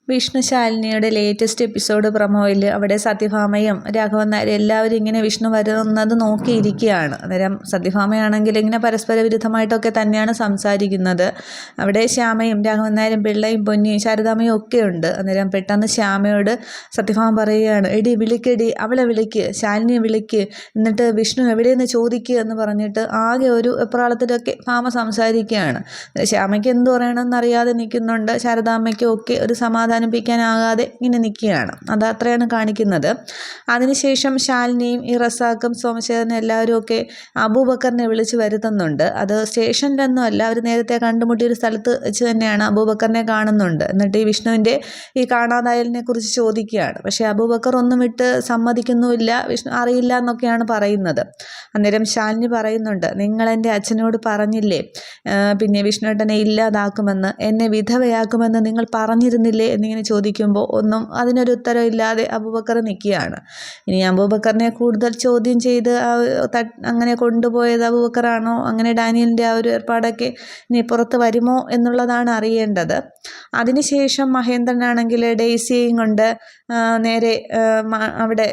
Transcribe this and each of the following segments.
വിഷ്ണുശാലിനിയുടെ latest episode പ്രൊമോയിൽ അവിടെ സത്യഭാമയും രാഘവൻ നായരും എല്ലാവരും ഇങ്ങനെ വിഷ്ണു വരുന്നത് നോക്കിയിരിക്കുകയാണ്. അന്നേരം സത്യഭാമയാണെങ്കിൽ ഇങ്ങനെ പരസ്പര വിരുദ്ധമായിട്ടൊക്കെ തന്നെയാണ് സംസാരിക്കുന്നത്. അവിടെ ശ്യാമയും രാഘവൻ നായരും പിള്ളയും പൊന്നിയും ശാരദാമ്മയും ഒക്കെ ഉണ്ട്. അന്നേരം പെട്ടെന്ന് ശ്യാമയോട് സത്യഭാമ പറയുകയാണ്, എടി വിളിക്കടി, അവളെ വിളിക്ക്, ശാലിനിയെ വിളിക്ക്, എന്നിട്ട് വിഷ്ണു എവിടെയെന്ന് ചോദിക്കുക എന്ന് പറഞ്ഞിട്ട് ആകെ ഒരു എപ്രാളത്തിലൊക്കെ ഭാമ സംസാരിക്കുകയാണ്. ശ്യാമയ്ക്ക് എന്ത് പറയണമെന്നറിയാതെ നിൽക്കുന്നുണ്ട്. ശാരദാമ്മയ്ക്കും ഒക്കെ ഒരു സമാധാനിപ്പിക്കാനാകാതെ ഇങ്ങനെ നിൽക്കുകയാണ്. അത് അത്രയാണ് കാണിക്കുന്നത്. അതിനുശേഷം ശാലിനിയും ഈ റസാഖും സോമശേഖരനും എല്ലാവരും ഒക്കെ അബൂബക്കറിനെ വിളിച്ച് വരുത്തുന്നുണ്ട്. അത് സ്റ്റേഷനിലൊന്നും അല്ല, അവർ നേരത്തെ കണ്ടുമുട്ടിയൊരു സ്ഥലത്ത് വെച്ച് തന്നെയാണ്. അബൂബക്കറിനെ കാണുന്നുണ്ട്. എന്നിട്ട് ഈ വിഷ്ണുവിൻ്റെ ഈ കാണാതായലിനെ കുറിച്ച് ചോദിക്കുകയാണ്. പക്ഷേ അബൂബക്കർ ഒന്നും വിട്ട് സമ്മതിക്കുന്നുമില്ല, വിഷ്ണു അറിയില്ല എന്നൊക്കെയാണ് പറയുന്നത്. അന്നേരം ശാലിനി പറയുന്നുണ്ട്, നിങ്ങൾ എൻ്റെ അച്ഛനോട് പറഞ്ഞില്ലേ പിന്നെ വിഷ്ണുവേട്ടനെ ഇല്ലാതാക്കുമെന്ന്, എന്നെ വിധവയാക്കുമെന്ന് നിങ്ങൾ പറഞ്ഞിരുന്നില്ലേ എന്നിങ്ങനെ ചോദിക്കുമ്പോൾ ഒന്നും അതിനൊരു ഉത്തരവില്ലാതെ അബൂബക്കർ നിൽക്കുകയാണ്. ഇനി അബൂബക്കറിനെ കൂടുതൽ ചോദ്യം ചെയ്ത് അങ്ങനെ കൊണ്ടുപോയത് അബൂബക്കറാണോ, അങ്ങനെ ഡാനിയലിൻ്റെ ആ ഒരു ഏർപ്പാടൊക്കെ ഇനി പുറത്ത് വരുമോ എന്നുള്ളതാണ് അറിയേണ്ടത്. അതിനുശേഷം മഹേന്ദ്രനാണെങ്കിൽ ഡെയ്സിയെയും കൊണ്ട് നേരെ അവിടെ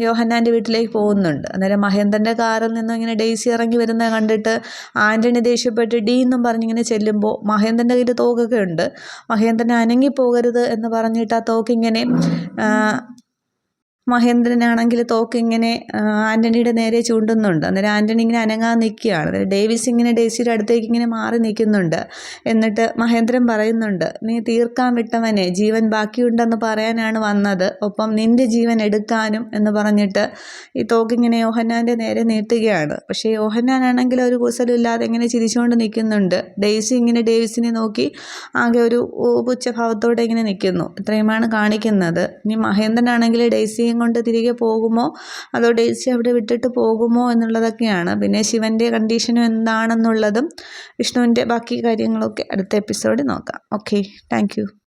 യോഹന്നാൻ്റെ വീട്ടിലേക്ക് പോകുന്നുണ്ട്. അന്നേരം മഹേന്ദ്രൻ്റെ കാറിൽ നിന്നും ഇങ്ങനെ ഡെയ്സി ഇറങ്ങി വരുന്നത് കണ്ടിട്ട് ആൻ്റണി ദേഷ്യപ്പെട്ട് ഡി എന്നും പറഞ്ഞിങ്ങനെ ചെല്ലുമ്പോൾ മഹേന്ദ്രൻ്റെ കയ്യിൽ തോക്കൊക്കെ ഉണ്ട്. മഹേന്ദ്രൻ അനങ്ങിപ്പോകരുത് എന്ന് പറഞ്ഞിട്ട് ആ തോക്കിങ്ങനെ മഹേന്ദ്രനാണെങ്കിൽ തോക്കിങ്ങനെ ആൻ്റണിയുടെ നേരെ ചൂണ്ടുന്നുണ്ട്. അന്നേരം ആൻ്റണി ഇങ്ങനെ അനങ്ങാൻ നിൽക്കുകയാണ്. അന്നേരം ഡേവിസ് ഇങ്ങനെ ഡേസിയുടെ അടുത്തേക്ക് ഇങ്ങനെ മാറി നിൽക്കുന്നുണ്ട്. എന്നിട്ട് മഹേന്ദ്രൻ പറയുന്നുണ്ട്, നീ തീർക്കാൻ വിട്ടവനെ ജീവൻ ബാക്കിയുണ്ടെന്ന് പറയാനാണ് വന്നത്, ഒപ്പം നിൻ്റെ ജീവൻ എടുക്കാനും എന്ന് പറഞ്ഞിട്ട് ഈ തോക്കിങ്ങനെ യോഹന്നാൻ്റെ നേരെ നീട്ടുകയാണ്. പക്ഷേ യോഹന്നാനാണെങ്കിൽ ഒരു കൂസലില്ലാതെ ഇങ്ങനെ ചിരിച്ചുകൊണ്ട് നിൽക്കുന്നുണ്ട്. ഡേസി ഇങ്ങനെ ഡേവിസിനെ നോക്കി ആകെ ഒരു പുച്ഛഭാവത്തോടെ ഇങ്ങനെ നിൽക്കുന്നു. ഇത്രയുമാണ് കാണിക്കുന്നത്. ഇനി മഹേന്ദ്രനാണെങ്കിൽ ഡേസിയെ കൊണ്ട് തിരികെ പോകുമോ അതോ ഡേസി അവിടെ വിട്ടിട്ട് പോകുമോ എന്നുള്ളതൊക്കെയാണ്. പിന്നെ ശിവൻ്റെ കണ്ടീഷനും എന്താണെന്നുള്ളതും വിഷ്ണുവിൻ്റെ ബാക്കി കാര്യങ്ങളൊക്കെ അടുത്ത എപ്പിസോഡിൽ നോക്കാം. Okay, thank you.